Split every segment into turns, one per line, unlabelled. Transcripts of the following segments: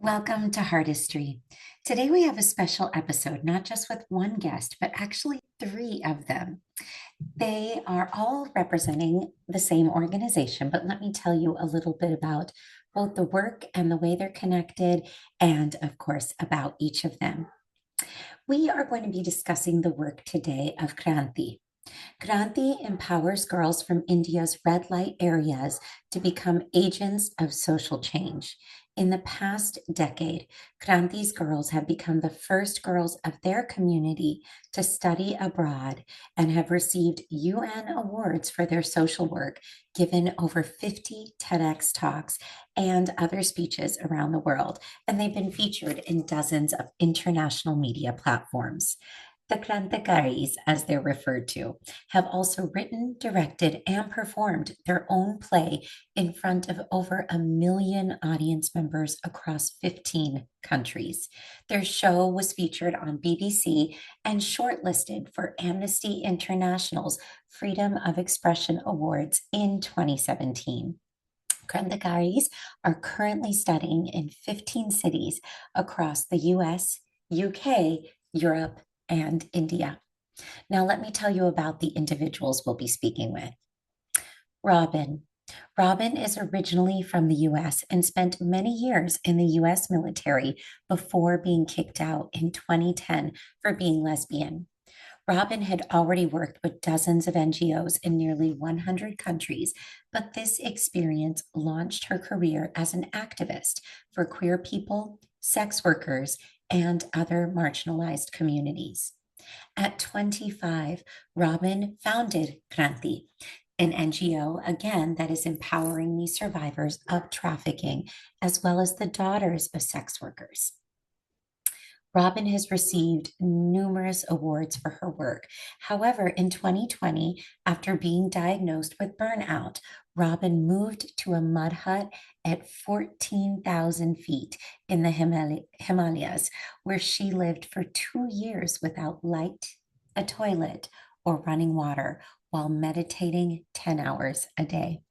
Welcome to Heartistry. Today we have a special episode, not just with one guest, but actually three of them. They are all representing the same organization, but let me tell you a little bit about both the work and the way they're connected, and of course, about each of them. We are going to be discussing the work today of Kranti. Kranti empowers girls from India's red light areas to become agents of social change. In the past decade, Kranti's girls have become the first girls of their community to study abroad and have received UN awards for their social work, given over 50 TEDx talks and other speeches around the world. And they've been featured in dozens of international media platforms. The Krantikaris, as they're referred to, have also written, directed, and performed their own play in front of over 1 million audience members across 15 countries. Their show was featured on BBC and shortlisted for Amnesty International's Freedom of Expression Awards in 2017. Krantikaris are currently studying in 15 cities across the US, UK, Europe, and India. Now, let me tell you about the individuals we'll be speaking with. Robin. Robin is originally from the US and spent many years in the US military before being kicked out in 2010 for being lesbian. Robin had already worked with dozens of NGOs in nearly 100 countries, but this experience launched her career as an activist for queer people, sex workers, and other marginalized communities. At 25, Robin founded Kranti, an NGO, again, that is empowering the survivors of trafficking, as well as the daughters of sex workers. Robin has received numerous awards for her work. However, in 2020, after being diagnosed with burnout, Robin moved to a mud hut at 14,000 feet in the Himalayas, where she lived for 2 years without light, a toilet, or running water while meditating 10 hours a day.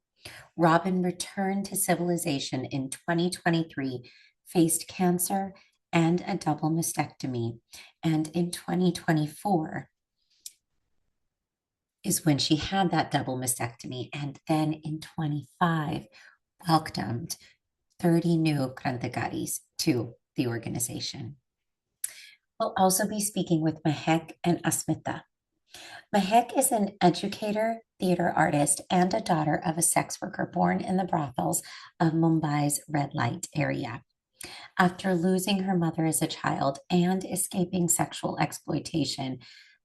Robin returned to civilization in 2023, faced cancer and a double mastectomy. And in 2024 is when she had that double mastectomy. And then in 25, welcomed 30 new Krantikaris to the organization. We'll also be speaking with Mehek and Asmita. Mehek is an educator, theater artist, and a daughter of a sex worker born in the brothels of Mumbai's red light area. After losing her mother as a child and escaping sexual exploitation,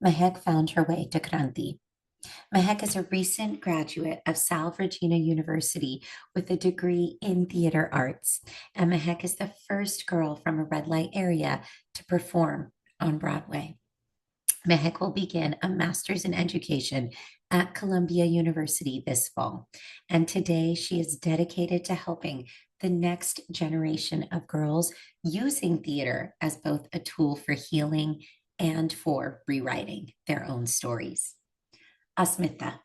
Mehek found her way to Kranti. Mehek is a recent graduate of Sal Regina University with a degree in theater arts, and Mehek is the first girl from a red light area to perform on Broadway. Mehek will begin a master's in education at Columbia University this fall, and today she is dedicated to helping the next generation of girls using theater as both a tool for healing and for rewriting their own stories. Asmita.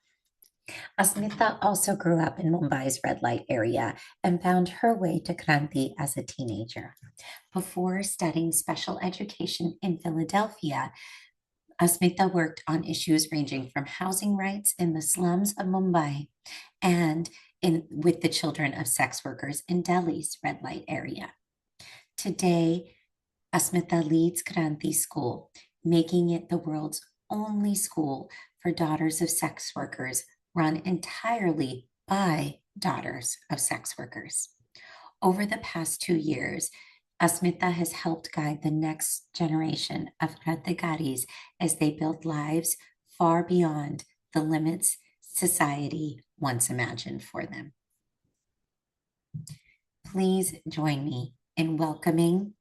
Asmita also grew up in Mumbai's red light area and found her way to Kranti as a teenager. Before studying special education in Philadelphia, Asmita worked on issues ranging from housing rights in the slums of Mumbai and with the children of sex workers in Delhi's red light area. Today, Asmita leads Kranti School, making it the world's only school for daughters of sex workers, run entirely by daughters of sex workers. Over the past 2 years, Asmita has helped guide the next generation of Kratikaris as they build lives far beyond the limits society once imagined for them. Please join me in welcoming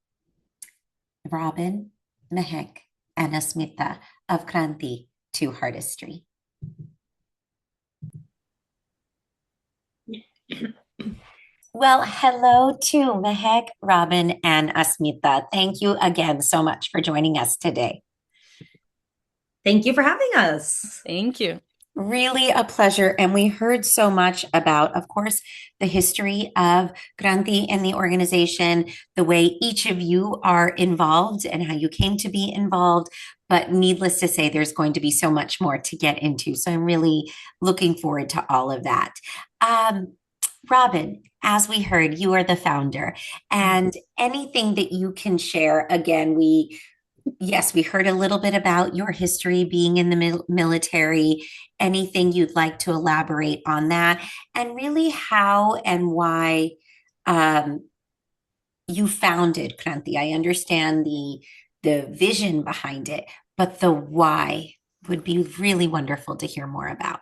Robin, Mehek, and Asmita of Kranti to Heartistry. Well, hello to Mehek, Robin, and Asmita. Thank you again so much for joining us today.
Thank you for having us.
Thank you.
Really a pleasure. And we heard so much about, of course, the history of Kranti and the organization, the way each of you are involved and how you came to be involved. But needless to say, there's going to be so much more to get into. So I'm really looking forward to all of that. Um, Robin, as we heard, you are the founder, and anything that you can share. Again, yes, we heard a little bit about your history being in the military. Anything you'd like to elaborate on that, and really how and why um, you founded Kranti? I understand the vision behind it, but the why would be really wonderful to hear more about.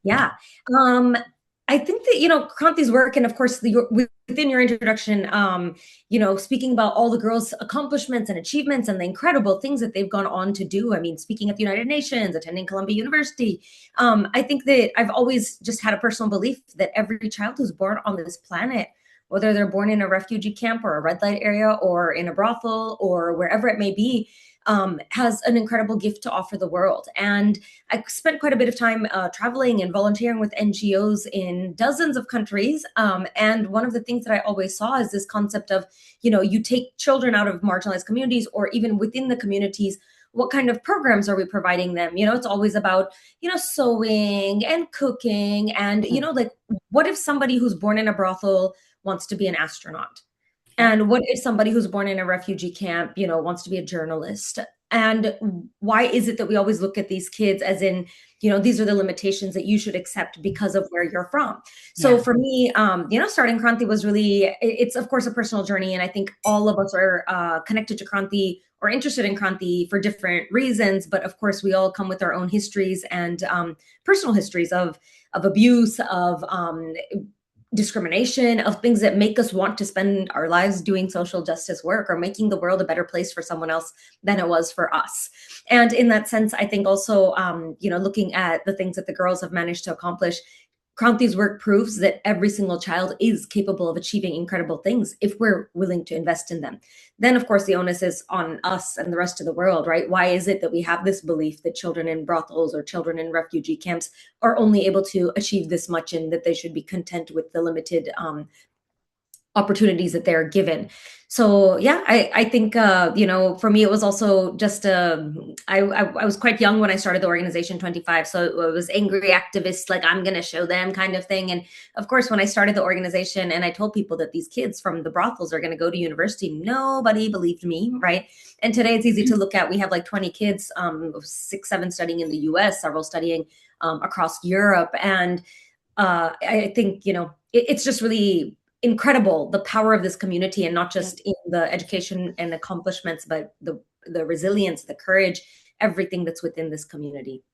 Yeah. Um, I think that, Kranti's work, and of course, within your introduction, speaking about all the girls' accomplishments and achievements and the incredible things that they've gone on to do. I mean, speaking at the United Nations, attending Columbia University. I think that I've always just had a personal belief that every child who's born on this planet, whether they're born in a refugee camp or a red light area or in a brothel or wherever it may be, has an incredible gift to offer the world. And I spent quite a bit of time traveling and volunteering with NGOs in dozens of countries. And one of the things that I always saw is this concept of, you take children out of marginalized communities or even within the communities. What kind of programs are we providing them? It's always about, sewing and cooking. And, like, what if somebody who's born in a brothel wants to be an astronaut?
Yep.
And what if somebody who's born in a refugee camp, wants to be a journalist? And why is it that we always look at these kids as in, these are the limitations that you should accept because of where you're from? So
Yeah.
for me, starting Kranti was really, it's of course a personal journey. And I think all of us are connected to Kranti or interested in Kranti for different reasons. But of course, we all come with our own histories and personal histories of abuse, of discrimination, of things that make us want to spend our lives doing social justice work or making the world a better place for someone else than it was for us. And in that sense, I think also, looking at the things that the girls have managed to accomplish, Kranti's work proves that every single child is capable of achieving incredible things if we're willing to invest in them. Then, of course, the onus is on us and the rest of the world, right? Why is it that we have this belief that children in brothels or children in refugee camps are only able to achieve this much and that they should be content with the limited opportunities that they're given? So yeah, I think for me it was also just I was quite young when I started the organization, 25, so it was angry activists, like I'm gonna show them kind of thing. And of course, when I started the organization and I told people that these kids from the brothels are going to go to university, nobody believed me, right? And today it's easy to look at. We have like 20 kids, 6 7 studying in the US, several studying across Europe. And I think it's just really incredible, the power of this community, and not just in the education and accomplishments, but the resilience, the courage, everything that's within this community.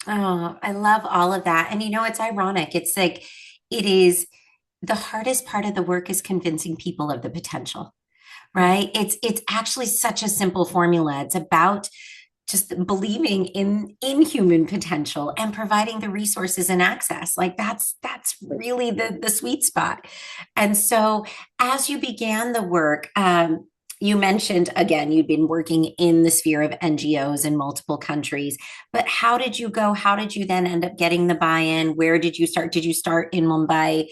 Oh, I love all of that. And it's ironic. It's like it is the hardest part of the work is convincing people of the potential, right? It's actually such a simple formula. It's about just believing in human potential and providing the resources and access. Like that's really the sweet spot. And so as you began the work, you mentioned again you'd been working in the sphere of NGOs in multiple countries, but how did you go? How did you then end up getting the buy-in? Where did you start? Did you start in Mumbai?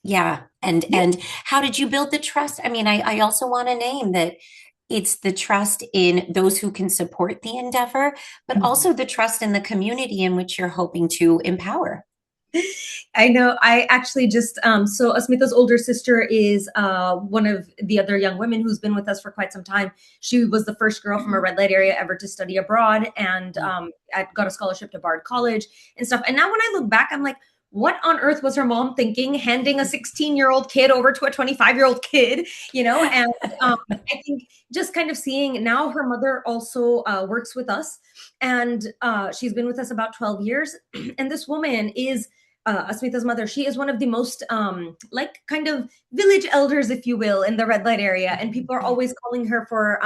Yeah, and how did you build the trust? I mean, I also want to name that it's the trust in those who can support the endeavor, but
Mhm.
also the trust in the community in which you're hoping to empower.
I know. I actually just so Asmita's older sister is one of the other young women who's been with us for quite some time. She was the first girl from a red light area ever to study abroad, and I got a scholarship to Bard College and stuff. And now when I look back, I'm like, what on earth was her mom thinking, handing a 16-year-old kid over to a 25-year-old kid? And I think just kind of seeing now her mother also works with us, and she's been with us about 12 years. And this woman is Asmita's mother. She is one of the most like kind of village elders, if you will, in the red light area. And people are always calling her for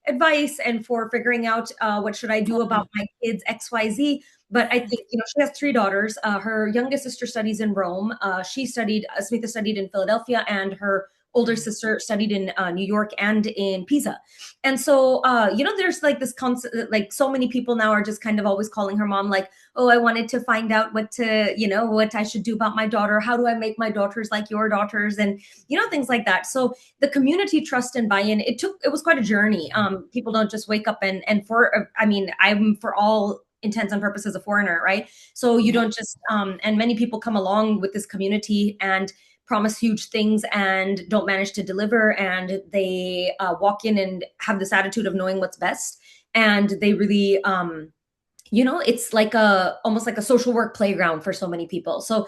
advice and for figuring out what should I do about my kids XYZ. But I think she has 3 daughters. Her youngest sister studies in Rome. Asmita studied in Philadelphia, and her older sister studied in New York and in Pisa. And so, there's like this concept, like so many people now are just kind of always calling her mom, like, oh, I wanted to find out what I should do about my daughter. How do I make my daughters like your daughters? And, things like that. So the community trust and buy-in, it was quite a journey. People don't just wake up I'm for all intents and purposes a foreigner, right? So you don't just, and many people come along with this community and promise huge things and don't manage to deliver. And they walk in and have this attitude of knowing what's best. And they really, it's like almost like a social work playground for so many people. So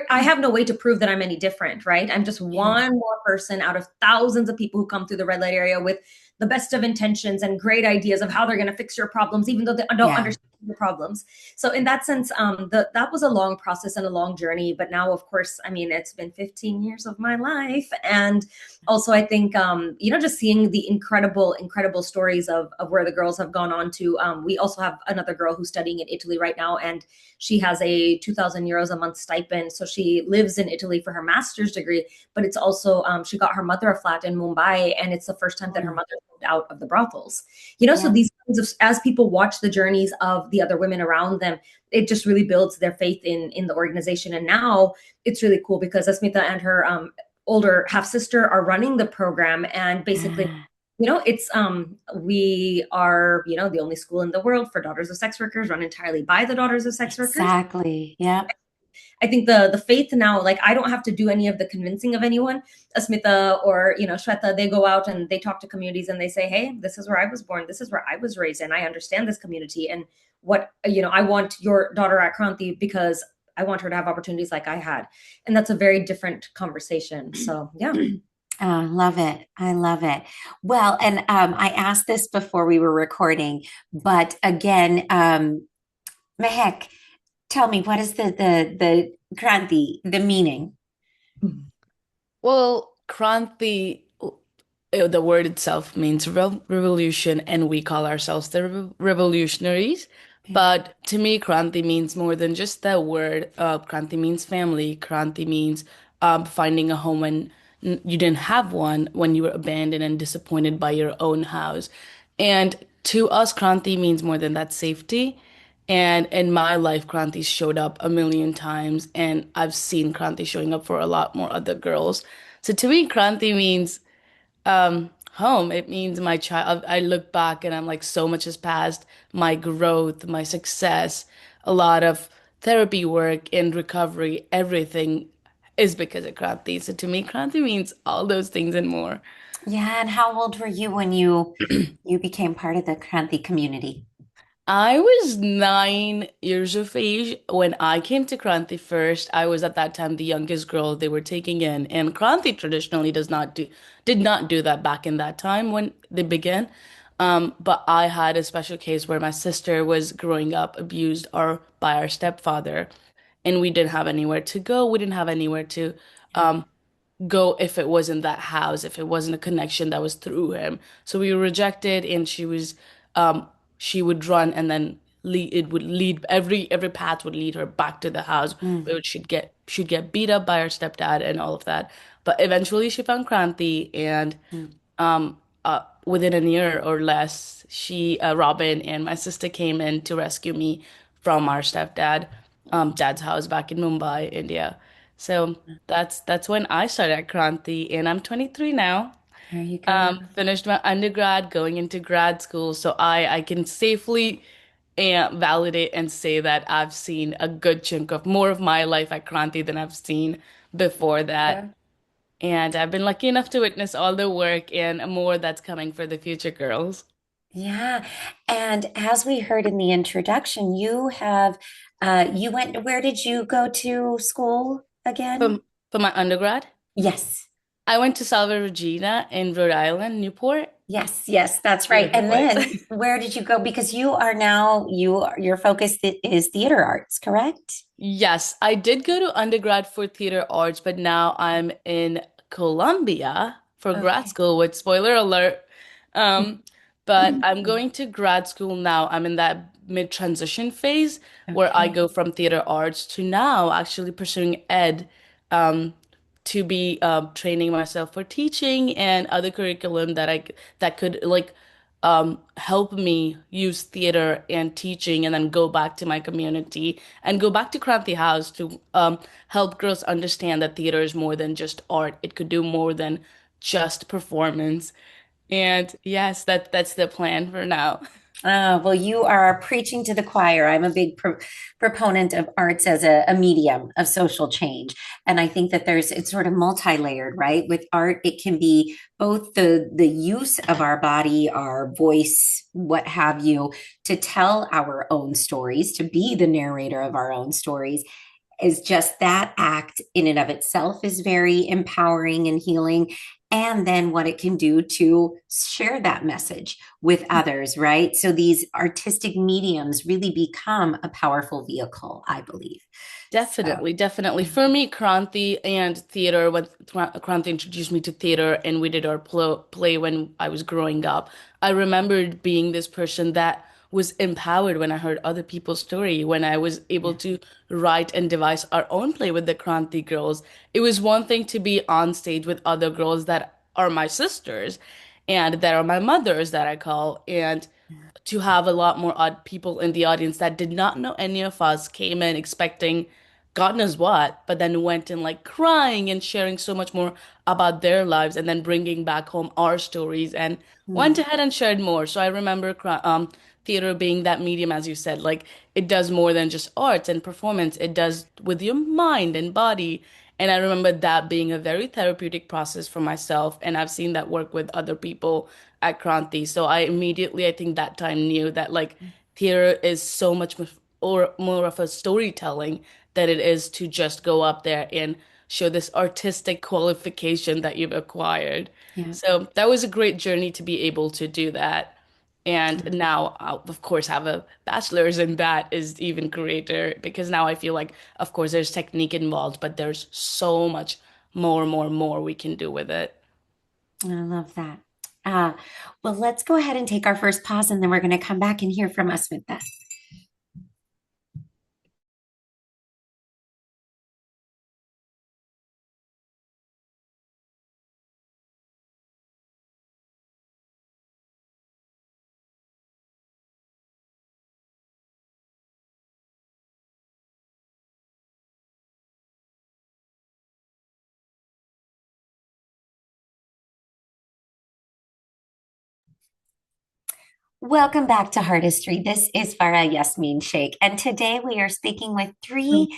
I have no way to prove that I'm any different, right? I'm just
Yeah.
one more person out of thousands of people who come through the red light area with the best of intentions and great ideas of how they're going to fix your problems, even though they don't
Yeah.
understand the problems. So in that sense, that was a long process and a long journey. But now, of course, I mean, it's been 15 years of my life. And also, I think, just seeing the incredible stories of where the girls have gone on to, we also have another girl who's studying in Italy right now, and she has a 2,000 euros a month stipend. So she lives in Italy for her master's degree, but it's also, she got her mother a flat in Mumbai, and it's the first time that her mother moved out of the brothels. So
Yeah.
these kinds of, as people watch the journeys of the other women around them, it just really builds their faith in the organization. And now it's really cool because Asmita and her older half sister are running the program, and basically,
Ah,
it's we are, the only school in the world for daughters of sex workers, run entirely by the daughters of sex workers.
exactly. Yep.
I think the faith now, like, I don't have to do any of the convincing of anyone. Asmita or, Shweta, they go out and they talk to communities and they say, hey, this is where I was born, this is where I was raised, and I understand this community, and what, I want your daughter at Kranti because I want her to have opportunities like I had. And that's a very different conversation. So yeah.
Oh, love it. I love it. Well, and I asked this before we were recording, but again, Mehek, tell me, what is the Kranti, the meaning?
Well, Kranti, the word itself means revolution, and we call ourselves the revolutionaries. But to me, Kranti means more than just that word. Kranti means family. Kranti means finding a home when you didn't have one, when you were abandoned and disappointed by your own house. And to us, Kranti means more than that, safety. And in my life, Kranti showed up a million times, and I've seen Kranti showing up for a lot more other girls. So to me, Kranti means home. It means my child. I look back and I'm like, so much has passed. My growth, my success, a lot of therapy work and recovery, everything is because of Kranti. So to me, Kranti means all those things and more.
Yeah, and how old were you when you became part of the Kranti community?
I was 9 years of age when I came to Kranti first. I was at that time the youngest girl they were taking in, and Kranti traditionally did not do that back in that time when they began. But I had a special case where my sister was growing up abused or by our stepfather, and we didn't have anywhere to go. We didn't have anywhere to go if it wasn't that house, if it wasn't a connection that was through him. So we were rejected, and she would run, and then it would lead, every path would lead her back to the house
Mm,
where she'd get beat up by her stepdad and all of that. But eventually she found Kranti, and
mm.
within a year or less, Robin and my sister came in to rescue me from our dad's house back in Mumbai, India. So that's when I started at Kranti, and I'm 23 now.
There you go.
Finished my undergrad, going into grad school, so I can safely validate and say that I've seen a good chunk of more of my life at Kranti than I've seen before that. And I've been lucky enough to witness all the work and more that's coming for the future girls.
Yeah. And as we heard in the introduction, you went, where did you go to school again?
For my undergrad,
Yes.
I went to Salve Regina in Rhode Island, Newport.
Yes, yes, that's right.
Beautiful
And
place.
then where did you go? Because you are now, your focus is theater arts, correct?
Yes, I did go to undergrad for theater arts, but now I'm in Columbia for grad
Okay.
school, with spoiler alert. Um, but I'm going to grad school now. I'm in that mid-transition phase where I
Okay.
go from theater arts to now actually pursuing ed, um, to be training myself for teaching and other curriculum that could like help me use theater and teaching and then go back to my community and go back to Kranti House to help girls understand that theater is more than just art. It could do more than just performance. And yes, that's the plan for now.
Well, you are preaching to the choir. I'm a big proponent of arts as a medium of social change. And I think that it's sort of multi-layered, right? With art, it can be both the use of our body, our voice, what have you, to tell our own stories, to be the narrator of our own stories. Is just that act in and of itself is very empowering and healing. And then what it can do to share that message with others, right? So these artistic mediums really become a powerful vehicle, I believe.
Definitely, definitely. For me, Kranti and theater, when Kranti introduced me to theater and we did our play when I was growing up, I remembered being this person that was empowered when I heard other people's story, when I was able to write and devise our own play with the Kranti girls. It was one thing to be on stage with other girls that are my sisters and that are my mothers that I call, and to have a lot more odd people in the audience that did not know any of us, came in expecting God knows what, but then went in like crying and sharing so much more about their lives and then bringing back home our stories and went ahead and shared more. So I remember theater being that medium, as you said, like it does more than just arts and performance. It does with your mind and body. And I remember that being a very therapeutic process for myself. And I've seen that work with other people at Kranti. So I immediately, I think that time knew that like theater is so much or more of a storytelling than it is to just go up there and show this artistic qualification that you've acquired.
Yeah.
So that was a great journey to be able to do that. And now I'll, of course, have a bachelor's in that is even greater because now I feel like, of course, there's technique involved, but there's so much more we can do with it.
I love that. Uh, well, let's go ahead and take our first pause, and then we're going to come back and hear from Asmita. Welcome back to Heartistry. This is Farah, Yasmeen, Shaikh, and today we are speaking with three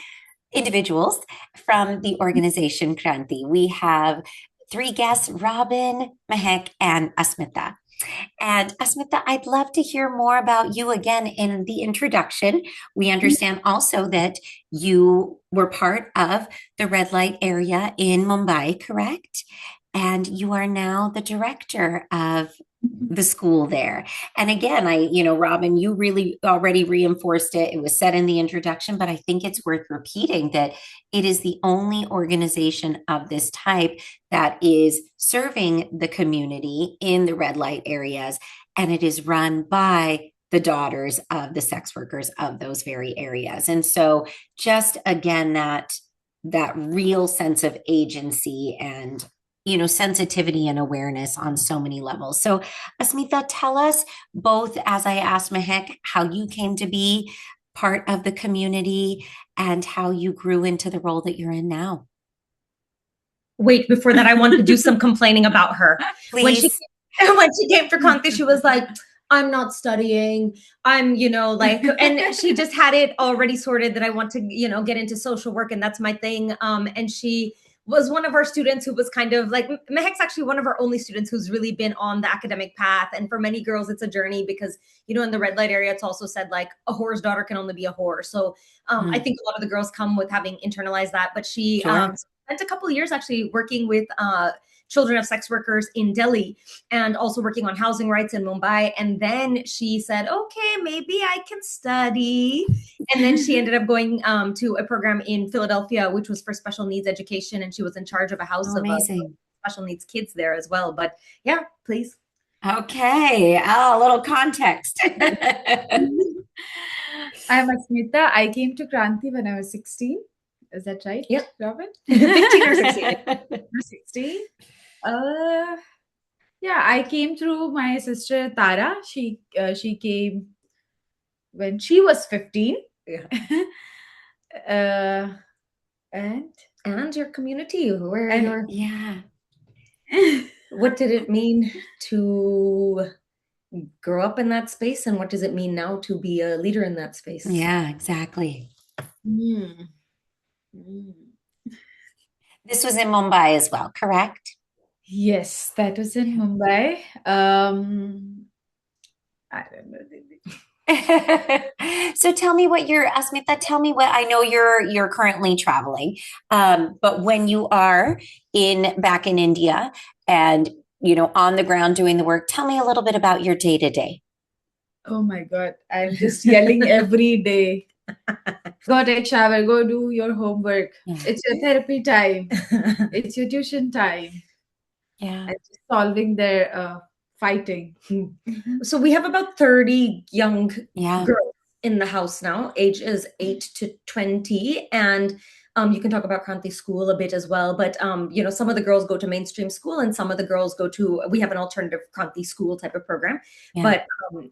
individuals from the organization Kranti. We have three guests, Robin, Mehek, and Asmita. And Asmita, I'd love to hear more about you again in the introduction. We understand also that you were part of the red light area in Mumbai, correct? And you are now the director of the school there. And again, Robin, you really already reinforced it. It was said in the introduction, but I think it's worth repeating that it is the only organization of this type that is serving the community in the red light areas. And it is run by the daughters of the sex workers of those very areas. And so just again, that real sense of agency and sensitivity and awareness on so many levels. So, Asmita, tell us both, as I asked Mehek, how you came to be part of the community and how you grew into the role that you're in now.
Wait, before that, I want to do some complaining about her.
Please.
When she came to Kranti, she was like, I'm not studying. I'm, and she just had it already sorted that I want to, get into social work and that's my thing. And she was one of our students who was kind of like, Mehek's actually one of our only students who's really been on the academic path. And for many girls, it's a journey because, in the red light area, it's also said like a whore's daughter can only be a whore. So I think a lot of the girls come with having internalized that, but she spent a couple of years actually working with children of sex workers in Delhi and also working on housing rights in Mumbai. And then she said, okay, maybe I can study. And then she ended up going to a program in Philadelphia, which was for special needs education. And she was in charge of a house of special needs kids there as well. But yeah, please.
Okay. A little context.
I'm Asmita. I came to Kranti when I was 16. Is that right?
Yep.
Robin?
15 or 16.
Or 16? Yeah, I came through my sister Tara. She came when she was 15.
Yeah.
And
And your community, where
And-
your
Yeah.
what did it mean to grow up in that space, and what does it mean now to be a leader in that space?
Yeah, exactly.
Mm. Mm.
This was in Mumbai as well, correct?
Yes, that was in Mumbai. I don't know.
So tell me what you're, Asmita, tell me what, I know you're currently traveling, but when you are back in India and, on the ground doing the work, tell me a little bit about your day to day.
Oh my God, I'm just yelling every day. Go take shower, go do your homework.
Yeah.
It's your therapy time. It's your tuition time.
Yeah.
And just solving their fighting.
So we have about 30 young
Yeah.
girls in the house now, ages 8 to 20. And you can talk about Kranti school a bit as well. But, some of the girls go to mainstream school and some of the girls we have an alternative Kranti school type of program.
Yeah.
But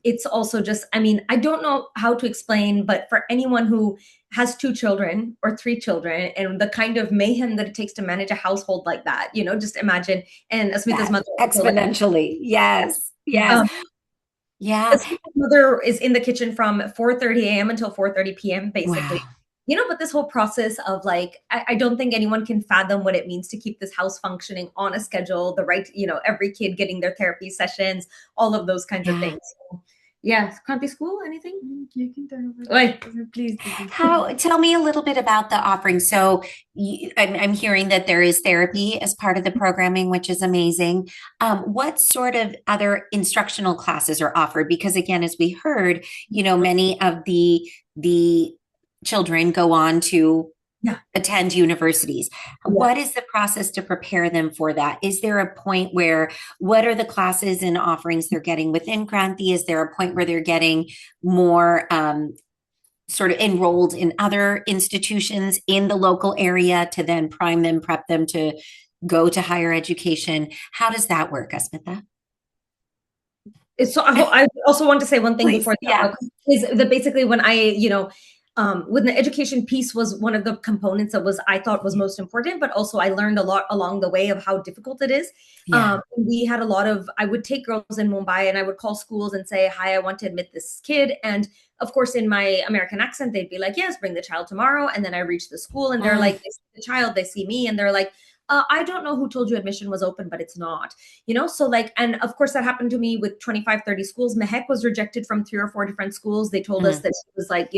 it's also just, I don't know how to explain, but for anyone who has 2 children or 3 children and the kind of mayhem that it takes to manage a household like that, just imagine. And Asmita's mother.
Exponentially. Yes. Yes. Yeah.
Asmita's mother is in the kitchen from 4:30 a.m. until 4:30 p.m. basically.
Wow.
But this whole process of I don't think anyone can fathom what it means to keep this house functioning on a schedule, the right, every kid getting their therapy sessions, all of those kinds of things. So, yeah. Kranti school, anything?
You can tell me.
Like,
Please.
Tell me a little bit about the offering. So I'm hearing that there is therapy as part of the programming, which is amazing. What sort of other instructional classes are offered? Because again, as we heard, many of the children go on to attend universities. Yeah. What is the process to prepare them for that? Is there a point where, what are the classes and offerings they're getting within Kranti? Is there a point where they're getting more sort of enrolled in other institutions in the local area to then prime them, prep them to go to higher education? How does that work, Asmita?
So I also want to say one thing before that, is that basically when when the education piece was one of the components that I thought was most important, but also I learned a lot along the way of how difficult it is. Yeah. We had I would take girls in Mumbai and I would call schools and say, hi, I want to admit this kid. And of course, in my American accent, they'd be like, yes, bring the child tomorrow. And then I reach the school and they're like, they see the child, they see me, and they're like, I don't know who told you admission was open, but it's not, so and of course that happened to me with 25, 30 schools. Mehek was rejected from 3 or 4 different schools. They told us that she was like,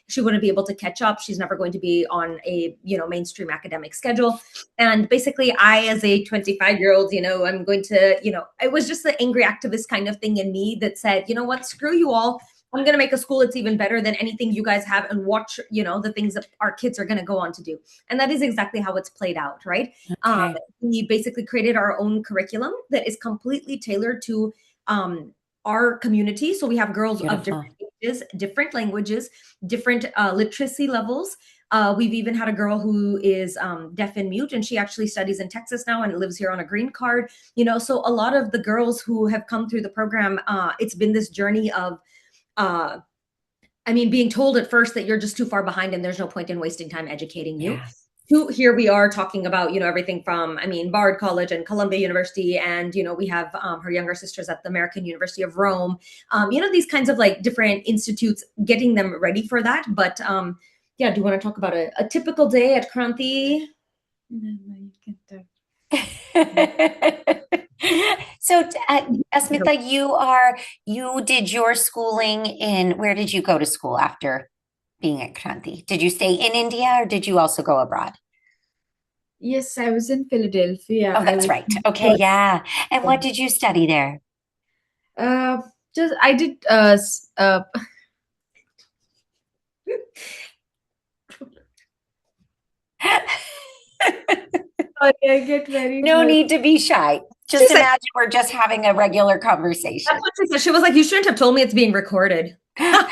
she wouldn't be able to catch up. She's never going to be on a, mainstream academic schedule. And basically I, as a 25-year-old, I'm going to, it was just the angry activist kind of thing in me that said, you know what, screw you all. I'm going to make a school that's even better than anything you guys have and watch, the things that our kids are going to go on to do. And that is exactly how it's played out, right? Okay. We basically created our own curriculum that is completely tailored to our community. So we have girls of different ages, different languages, different literacy levels. We've even had a girl who is deaf and mute, and she actually studies in Texas now and lives here on a green card. So a lot of the girls who have come through the program, it's been this journey of being told at first that you're just too far behind and there's no point in wasting time educating you. Yes. Here we are talking about, everything from, Bard College and Columbia University. And, we have her younger sisters at the American University of Rome, these kinds of different institutes, getting them ready for that. But do you want to talk about a typical day at Kranti?
No, you can talk.
So, Asmita, you did your schooling where did you go to school after being at Kranti? Did you stay in India or did you also go abroad?
Yes, I was in Philadelphia.
Oh, that's right. Okay, yeah. And what did you study there?
I did Sorry, I get very
No need to be shy. Just imagine we're just having a regular conversation.
That's what she said. She was like, you shouldn't have told me it's being recorded. Golden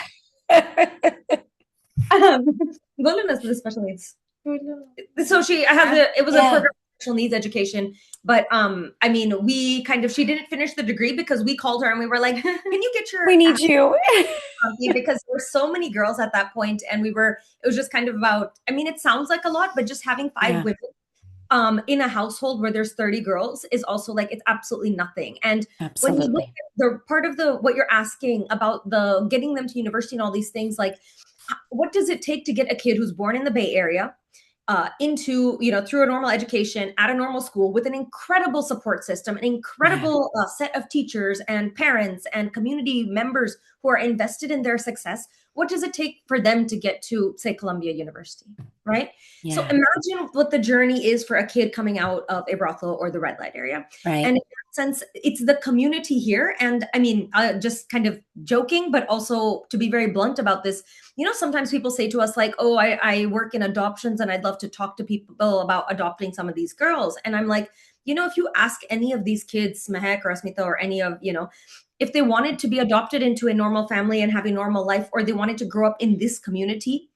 is the special needs. So I had it was a
Yeah.
program of special needs education, but I mean, she didn't finish the degree because we called her and we were like, can you get your
We need you.
because there were so many girls at that point, and it was just kind of about, I mean, it sounds like a lot, but just having 5
Yeah.
women in a household where there's 30 girls is also like, it's absolutely nothing. And when you look
Absolutely.
at the part of what you're asking about the getting them to university and all these things, like what does it take to get a kid who's born in the Bay Area into, through a normal education at a normal school with an incredible support system, an incredible set of teachers and parents and community members who are invested in their success? What does it take for them to get to, say, Columbia University, right? So
Yeah.
imagine what the journey is for a kid coming out of a brothel or the red light area.
Right.
And in that sense, it's the community here. And I mean, just kind of joking, but also to be very blunt about this, sometimes people say to us like, oh, I work in adoptions and I'd love to talk to people about adopting some of these girls. And I'm like, if you ask any of these kids, Mehek or Asmita or any of, if they wanted to be adopted into a normal family and have a normal life, or they wanted to grow up in this community,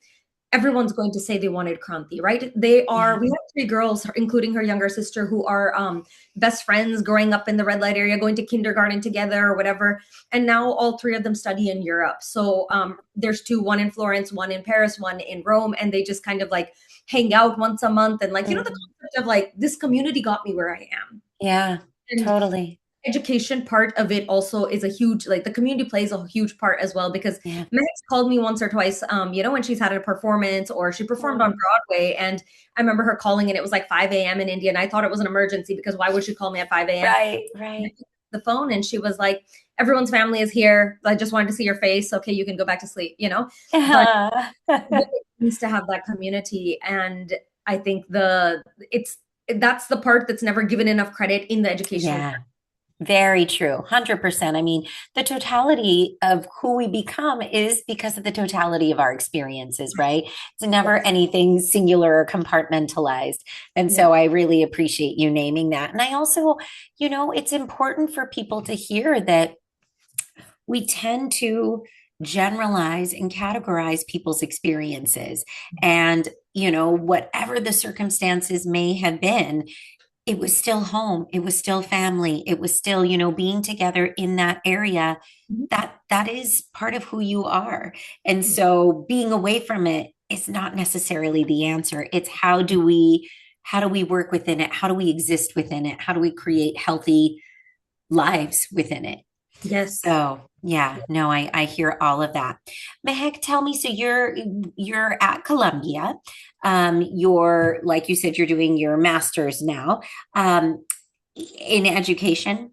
everyone's going to say they wanted Kranti, right? We have 3 girls, including her younger sister, who are best friends growing up in the red light area, going to kindergarten together or whatever. And now all 3 of them study in Europe. So there's 2, one in Florence, one in Paris, one in Rome. And they just kind of like hang out once a month. And like, the concept of like, this community got me where I am.
Yeah,
And
totally.
education part of it also is a huge, like the community plays a huge part as well, because Meg's called me once or twice, when she's had a performance or she performed on Broadway, and I remember her calling and it was like 5 a.m. in India, and I thought it was an emergency because why would she call me at 5 a.m.?
Right.
The phone, and she was like, everyone's family is here. I just wanted to see your face. Okay, you can go back to sleep, But it needs to have that community, and I think that's the part that's never given enough credit in the educational.
Yeah. Very true. 100%. I mean, the totality of who we become is because of the totality of our experiences, right? It's never anything singular or compartmentalized. And so I really appreciate you naming that. And I also, it's important for people to hear that we tend to generalize and categorize people's experiences. And, whatever the circumstances may have been, it was still home. It was still family. It was still, being together in that area. That is part of who you are. And so being away from it is not necessarily the answer. It's how do we work within it? How do we exist within it? How do we create healthy lives within it?
Yes.
So yeah, no, I hear all of that. Mehek, tell me, so you're at Columbia. You're, like you said, you're doing your master's now in education.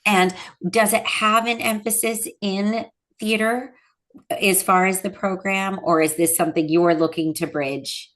And does it have an emphasis in theater as far as the program, or is this something you're looking to bridge?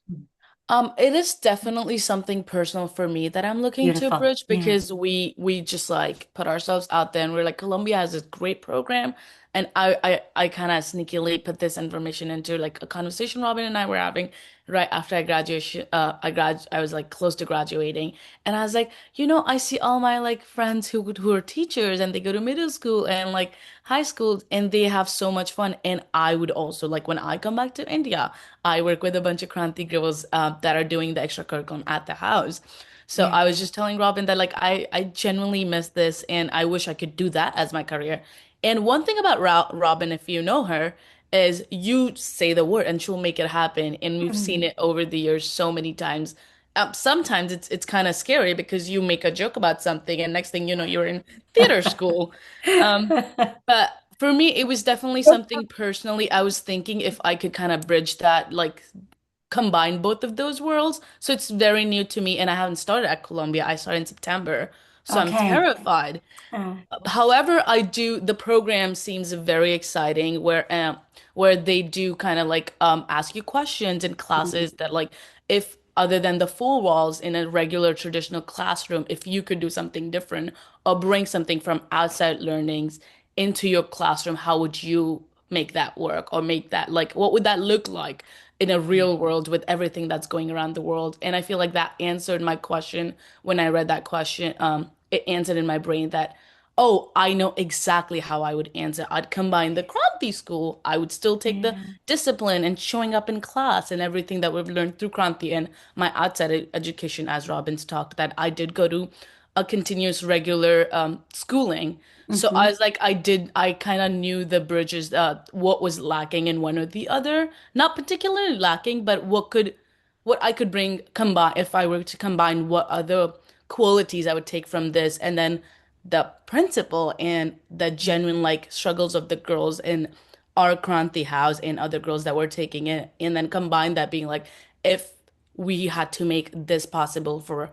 It is definitely something personal for me that I'm looking to
Beautiful.
bridge,
Yeah.
because we just like put ourselves out there and we're like, Columbia has this great program. And I kind of sneakily put this information into like a conversation Robin and I were having right after I was like close to graduating. And I was like, I see all my like friends who are teachers, and they go to middle school and like high school, and they have so much fun. And I would also like, when I come back to India, I work with a bunch of Kranti girls that are doing the extracurriculum at the house. So I was just telling Robin that like I genuinely miss this, and I wish I could do that as my career. And one thing about Robin, if you know her, is you say the word and she'll make it happen. And we've seen it over the years so many times. Sometimes it's kind of scary because you make a joke about something, and next thing you know, you're in theater school. But for me, it was definitely something personally. I was thinking if I could kind of bridge that, like combine both of those worlds. So it's very new to me, and I haven't started at Columbia. I started in September. So I'm
Okay.
terrified. However, the program seems very exciting, where they do kind of like ask you questions in classes that like, if other than the four walls in a regular traditional classroom, if you could do something different or bring something from outside learnings into your classroom, how would you make that work, or make that like, what would that look like in a real world with everything that's going around the world? And I feel like that answered my question when I read that question. It answered in my brain that Oh, I know exactly how I would answer. I'd combine the Kranti school. I would still take the
Yeah.
discipline and showing up in class and everything that we've learned through Kranti and my outside education, as Robin's talked, that I did go to a continuous regular schooling. So I
Hmm.
was like, I kind of knew the bridges, what was lacking in one or the other. Not particularly lacking, but what I could bring combine if I were to combine what other qualities I would take from this, and then the principal and the genuine like struggles of the girls in our Kranti house and other girls that were taking it, and then combine that being like, if we had to make this possible for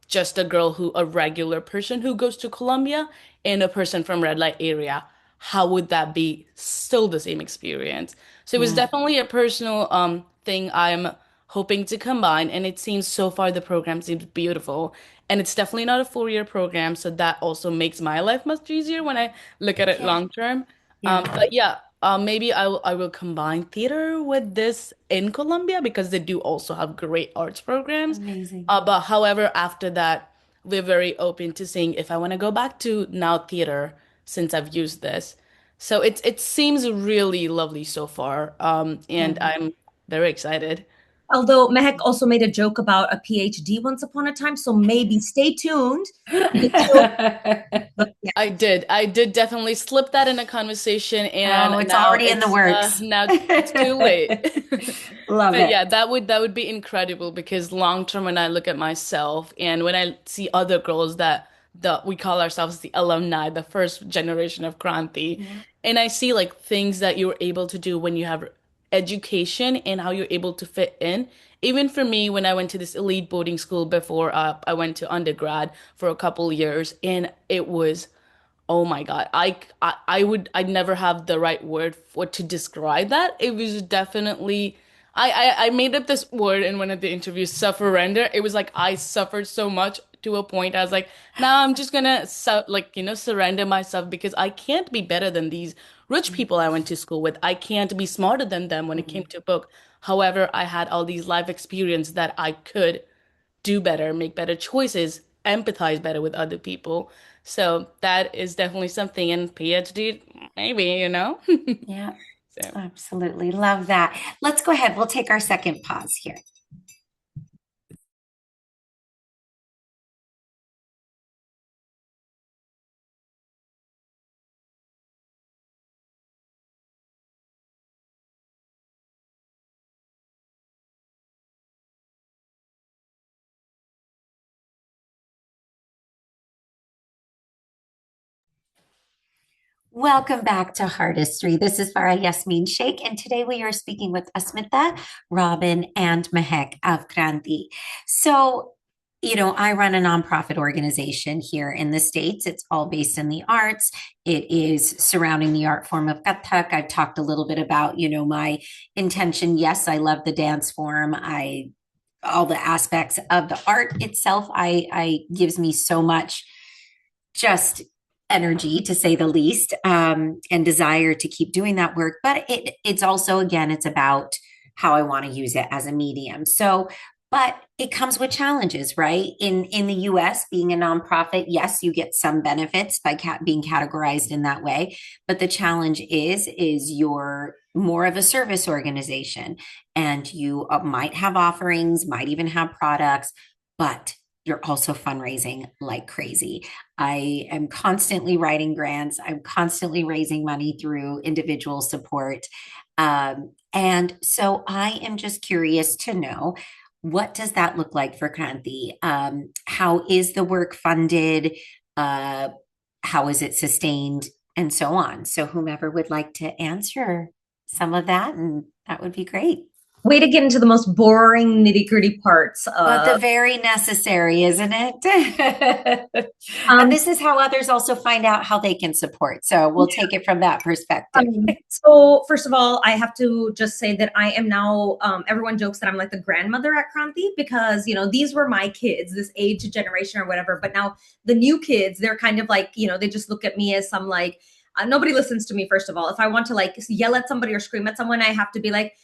just a regular person who goes to Colombia and a person from red light area, how would that be still the same experience? So it was
Yeah.
definitely a personal thing I'm hoping to combine, and it seems so far the program seems beautiful. And it's definitely not a 4-year program, so that also makes my life much easier when I look at it
Yeah.
long term.
Yeah.
But yeah, maybe I will combine theater with this in Colombia because they do also have great arts programs.
Amazing.
But however, after that, we're very open to seeing if I want to go back to now theater since I've used this. So it seems really lovely so far. And
Good.
I'm very excited.
Although Mehek also made a joke about a PhD once upon a time, so maybe stay tuned because she'll. Yeah.
I did definitely slip that in a conversation,
Oh,
and
it's already in the works.
now it's too late.
Love
But
it.
yeah, that would be incredible because long term, when I look at myself and when I see other girls that we call ourselves the alumni, the first generation of Kranti,
Yeah.
and I see like things that you're able to do when you have education and how you're able to fit in. Even for me, when I went to this elite boarding school before I went to undergrad for a couple years, and it was, oh my God. I'd never have the right word for to describe that. It was definitely I made up this word in one of the interviews, sufferender. It was like I suffered so much to a point I was like, now I'm just gonna surrender myself because I can't be better than these rich people I went to school with. I can't be smarter than them when it came
Mhm.
to book. However, I had all these life experience that I could do better, make better choices, empathize better with other people. So that is definitely something in PhD, maybe.
Yeah,
So
absolutely. Love that. Let's go ahead. We'll take our second pause here. Welcome back to Heartistry. This is Farah, Yasmeen, Shaikh, and today we are speaking with Asmita, Robin, and Mehek of Kranti. So, I run a nonprofit organization here in the States. It's all based in the arts. It is surrounding the art form of Kathak. I've talked a little bit about, my intention. Yes, I love the dance form. All the aspects of the art itself, I gives me so much just energy, to say the least, and desire to keep doing that work. But it's also, again, it's about how I want to use it as a medium. So, but it comes with challenges, right? In the US, being a nonprofit, yes, you get some benefits by being categorized in that way, but the challenge is you're more of a service organization, and you might have offerings, might even have products, but you're also fundraising like crazy. I am constantly writing grants. I'm constantly raising money through individual support. And so I am just curious to know, what does that look like for Kranti? How is the work funded? Uh, how is it sustained? And so on. So whomever would like to answer some of that, and that would be great.
Way to get into the most boring nitty-gritty parts
But the
of.
very necessary, isn't it? And
Um,
this is how others also find out how they can support. So we'll take it from that perspective.
so first of all, I have to just say that I am now, everyone jokes that I'm like the grandmother at Kranti because, these were my kids, this age generation or whatever. But now the new kids, they're kind of like, they just look at me as some like, nobody listens to me, first of all. If I want to like yell at somebody or scream at someone, I have to be like,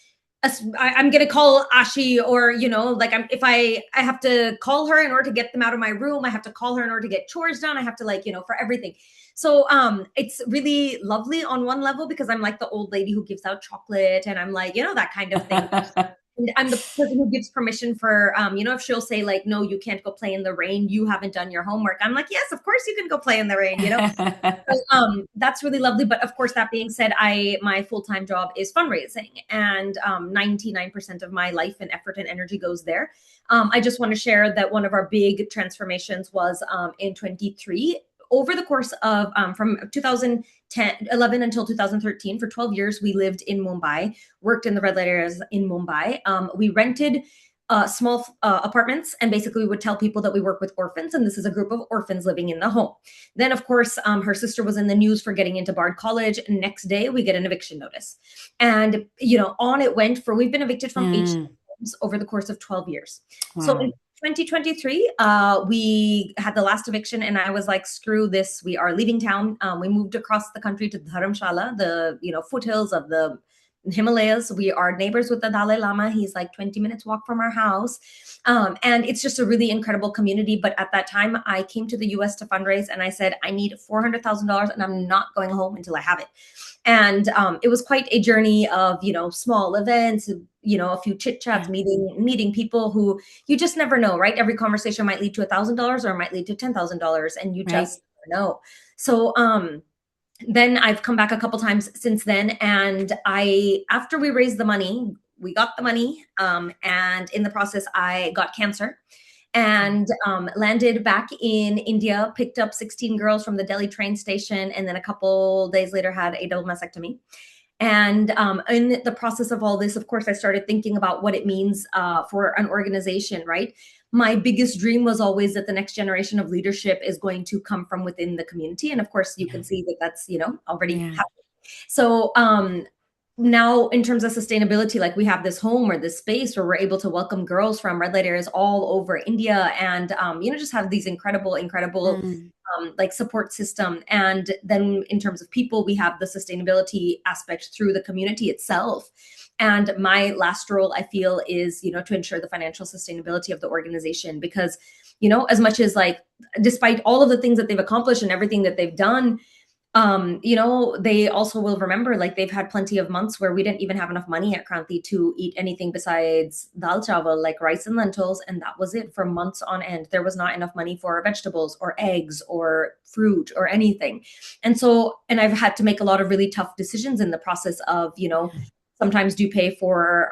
I'm going to call Ashi, or, like if I have to call her in order to get them out of my room, I have to call her in order to get chores done. I have to for everything. So it's really lovely on one level because I'm like the old lady who gives out chocolate, and I'm like, that kind of thing. And I'm the person who gives permission for, if she'll say like, no, you can't go play in the rain, you haven't done your homework. I'm like, yes, of course you can go play in the rain, So, that's really lovely. But of course, that being said, my full-time job is fundraising, and 99% of my life and effort and energy goes there. I just want to share that one of our big transformations was in 23. Over the course of from 2011 until 2013, for 12 years, we lived in Mumbai, worked in the red light areas in Mumbai. We rented small apartments, and basically we would tell people that we work with orphans, and this is a group of orphans living in the home. Then, of course, her sister was in the news for getting into Bard College. Next day, we get an eviction notice. And, on it went for, we've been evicted from 8 homes over the course of 12 years.
Wow.
So in 2023, we had the last eviction, and I was like, screw this, we are leaving town. We moved across the country to Dharamshala, the foothills of the Himalayas. We are neighbors with the Dalai Lama. He's like 20 minutes walk from our house. And it's just a really incredible community. But at that time, I came to the US to fundraise, and I said, I need $400,000 and I'm not going home until I have it. And it was quite a journey of, small events, a few chit chats, meeting people who you just never know, right? Every conversation might lead to $1,000 or it might lead to $10,000, and you just never know. So, then I've come back a couple times since then. And after we raised the money, we got the money. And in the process, I got cancer and landed back in India, picked up 16 girls from the Delhi train station. And then a couple days later had a double mastectomy. And in the process of all this, of course, I started thinking about what it means for an organization, right? My biggest dream was always that the next generation of leadership is going to come from within the community. And of course, you can see that that's, already happening. So now in terms of sustainability, like we have this home or this space where we're able to welcome girls from red light areas all over India, and, just have these incredible like support system. And then in terms of people, we have the sustainability aspect through the community itself. And my last role, I feel, is, to ensure the financial sustainability of the organization, because, as much as like, despite all of the things that they've accomplished and everything that they've done, they also will remember, like, they've had plenty of months where we didn't even have enough money at Kranti to eat anything besides dal chawal, like rice and lentils. And that was it for months on end. There was not enough money for vegetables or eggs or fruit or anything. And I've had to make a lot of really tough decisions in the process of, sometimes do pay for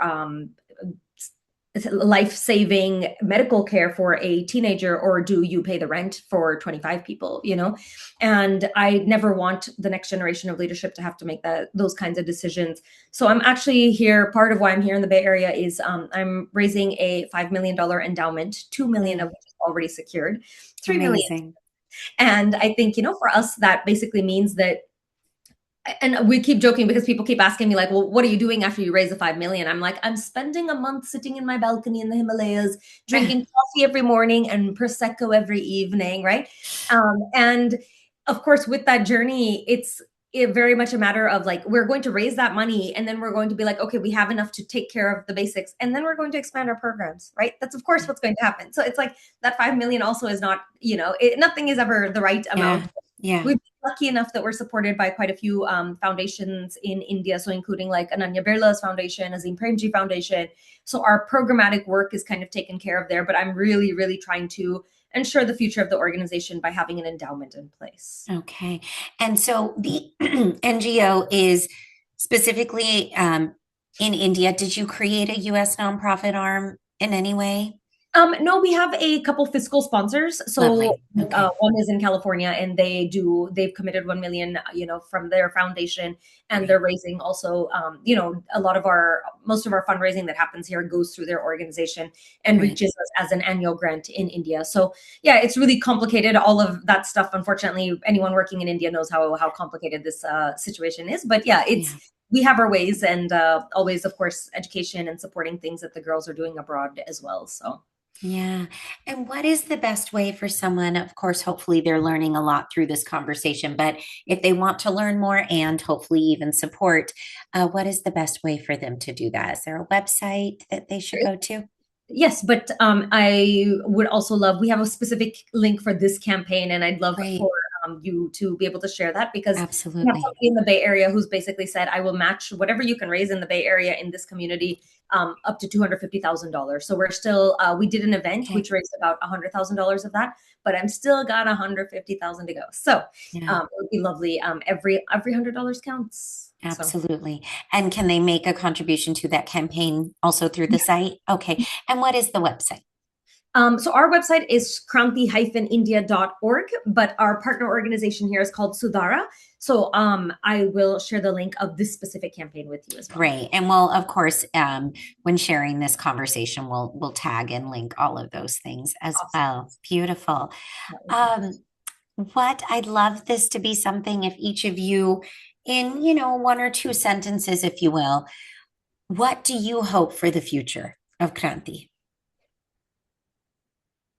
life-saving medical care for a teenager, or do you pay the rent for 25 people, And I never want the next generation of leadership to have to make those kinds of decisions. So I'm actually here. Part of why I'm here in the Bay Area is I'm raising a $5 million endowment, 2 million of which is already secured, 3 million. And I think, for us, that basically means that, and we keep joking because people keep asking me like, well, what are you doing after you raise the 5 million? I'm like, I'm spending a month sitting in my balcony in the Himalayas, drinking coffee every morning and Prosecco every evening, right? And of course, with that journey, it's very much a matter of like, we're going to raise that money, and then we're going to be like, okay, we have enough to take care of the basics, and then we're going to expand our programs, right? That's of course what's going to happen. So it's like that 5 million also is not, nothing is ever the right amount.
Yeah.
We've been lucky enough that we're supported by quite a few foundations in India. So including like Ananya Birla's foundation, Azim Premji Foundation. So our programmatic work is kind of taken care of there, but I'm really, really trying to ensure the future of the organization by having an endowment in place.
Okay. And so the NGO is specifically in India. Did you create a US nonprofit arm in any way?
No, we have a couple fiscal sponsors. So
Okay.
One is in California, and they've committed 1 million, from their foundation, and they're raising also, most of our fundraising that happens here goes through their organization and reaches us as an annual grant in India. So yeah, it's really complicated. All of that stuff, unfortunately, anyone working in India knows how complicated this situation is. But yeah, we have our ways, and always, of course, education and supporting things that the girls are doing abroad as well. So.
Yeah. And what is the best way for someone? Of course, hopefully they're learning a lot through this conversation, but if they want to learn more and hopefully even support, what is the best way for them to do that? Is there a website that they should go to?
Yes, but I would also love, we have a specific link for this campaign, and I'd love
Great.
for you to be able to share that, because we have
Absolutely.
somebody in the Bay Area who's basically said, I will match whatever you can raise in the Bay Area in this community up to $250,000. So we're still, we did an event
Okay.
which raised about $100,000 of that, but I'm still got $150,000 to go. So
Yeah.
it would be lovely. Every $100 counts. So
Absolutely. And can they make a contribution to that campaign also through the site? Okay. And what is the website?
so our website is kranti-india.org, but our partner organization here is called Sudara. So I will share the link of this specific campaign with you as well.
Great. And we'll, of course, when sharing this conversation, we'll tag and link all of those things as well. Beautiful. What I'd love this to be something, if each of you, in one or two sentences, if you will, what do you hope for the future of Kranti?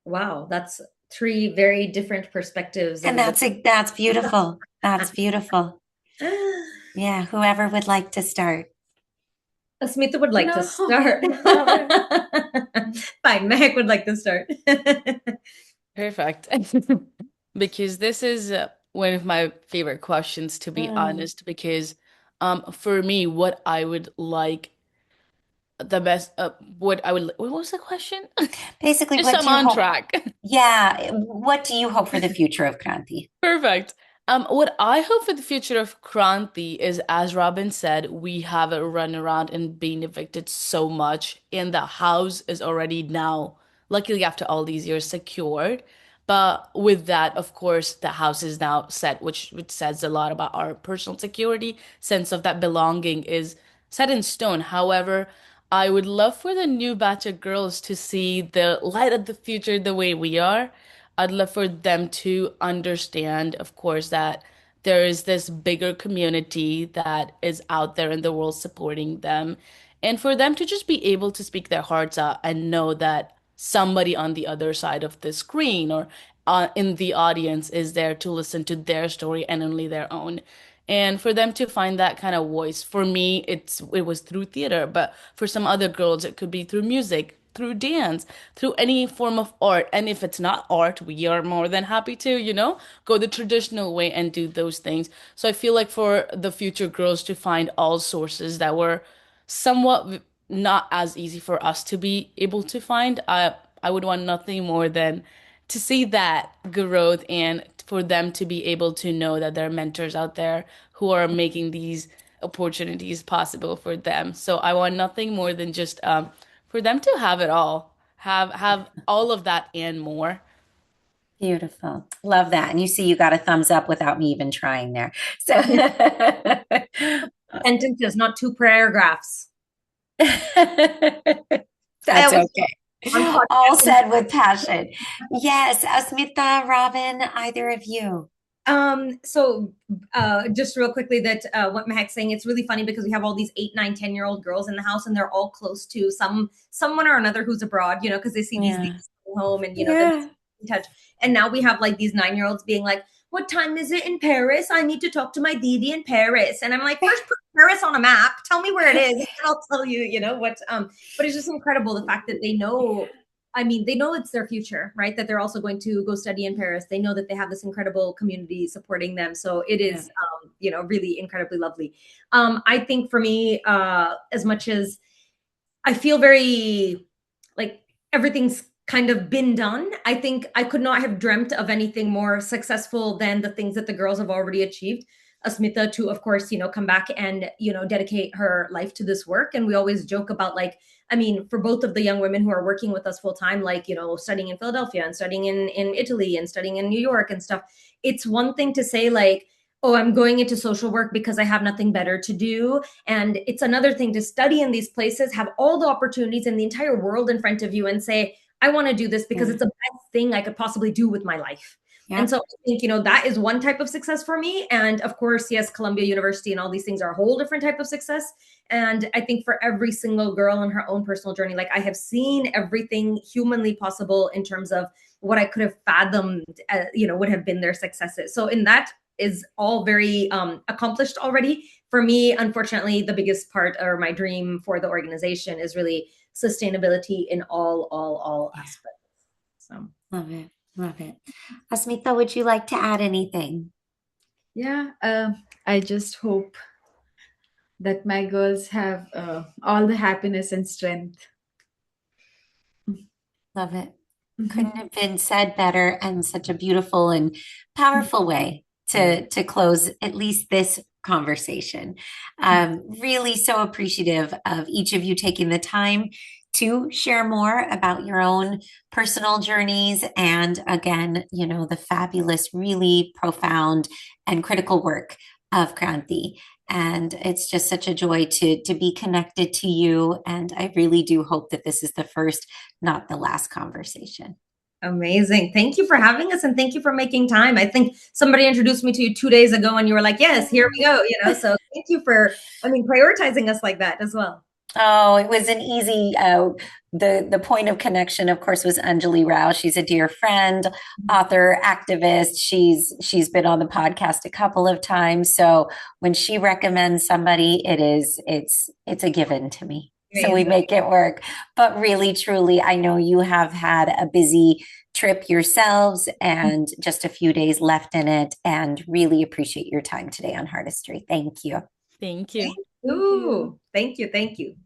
Wow, that's three very different perspectives.
And that's beautiful. That's beautiful. Yeah, whoever would like to start.
Asmita would like to start. Fine, Mehak would like to start.
Perfect. Because this is one of my favorite questions, to be honest, because for me, what I would like the best, what was the question?
Basically,
Just
what
I'm
do you
on
hope?
track.
Yeah, what do you hope for the future of Kranti?
Perfect. What I hope for the future of Kranti is, as Robin said, we have it run around and being evicted so much, and the house is already now, luckily after all these years, secured. But with that, of course, the house is now set, which says a lot about our personal security, sense of that belonging is set in stone. However, I would love for the new batch of girls to see the light of the future the way we are. I'd love for them to understand, of course, that there is this bigger community that is out there in the world supporting them. And for them to just be able to speak their hearts out and know that somebody on the other side of the screen or in the audience is there to listen to their story and only their own. And for them to find that kind of voice. For me, it was through theater, but for some other girls, it could be through music, through dance, through any form of art. And if it's not art, we are more than happy to, go the traditional way and do those things. So I feel like for the future girls to find all sources that were somewhat not as easy for us to be able to find, I would want nothing more than to see that growth and for them to be able to know that there are mentors out there who are making these opportunities possible for them. So I want nothing more than just for them to have it all, have all of that and more.
Beautiful. Love that. And you see, you got a thumbs up without me even trying there. So
Sentences, not two paragraphs.
That's okay. All said with passion. Yes, Asmita, Robin, either of you.
So just real quickly, that what Mehak's saying, it's really funny because we have all these 8, 9, 10-year-old girls in the house, and they're all close to someone or another who's abroad, because they see these things home, and they're in touch. And now we have like these 9-year-olds being like, what time is it in Paris? I need to talk to my Didi in Paris. And I'm like, first put Paris on a map. Tell me where it is, and I'll tell you, what. But it's just incredible the fact that they know. I mean, they know it's their future, right? That they're also going to go study in Paris. They know that they have this incredible community supporting them. So it is, really incredibly lovely. I think for me, as much as I feel very like everything's kind of been done, I think I could not have dreamt of anything more successful than the things that the girls have already achieved. Asmita to, of course, come back and, dedicate her life to this work. And we always joke about for both of the young women who are working with us full time, studying in Philadelphia and studying in Italy and studying in New York and stuff. It's one thing to say oh, I'm going into social work because I have nothing better to do. And it's another thing to study in these places, have all the opportunities in the entire world in front of you and say, I want to do this because it's the best thing I could possibly do with my life.
Yeah.
And so I think, that is one type of success for me. And of course, yes, Columbia University and all these things are a whole different type of success. And I think for every single girl in her own personal journey, like I have seen everything humanly possible in terms of what I could have fathomed, would have been their successes. So in that is all very accomplished already. For me, unfortunately, the biggest part or my dream for the organization is really sustainability in all aspects. So
Love it. Love it. Asmita, would you like to add anything?
Yeah, I just hope that my girls have all the happiness and strength.
Love it. Couldn't have been said better, and such a beautiful and powerful way to close at least this conversation. Really so appreciative of each of you taking the time to share more about your own personal journeys. And again, the fabulous, really profound and critical work of Kranti. And it's just such a joy to be connected to you. And I really do hope that this is the first, not the last conversation.
Amazing. Thank you for having us, and thank you for making time. I think somebody introduced me to you 2 days ago and you were like, yes, here we go. So thank you for, prioritizing us like that as well.
Oh, it was an easy, the point of connection, of course, was Anjali Rao. She's a dear friend, author, activist. She's been on the podcast a couple of times. So when she recommends somebody, it's a given to me. So we make it work. But really, truly, I know you have had a busy trip yourselves and just a few days left in it, and really appreciate your time today on Heartistry. Thank you.
Thank you.
Ooh, thank you. Thank you.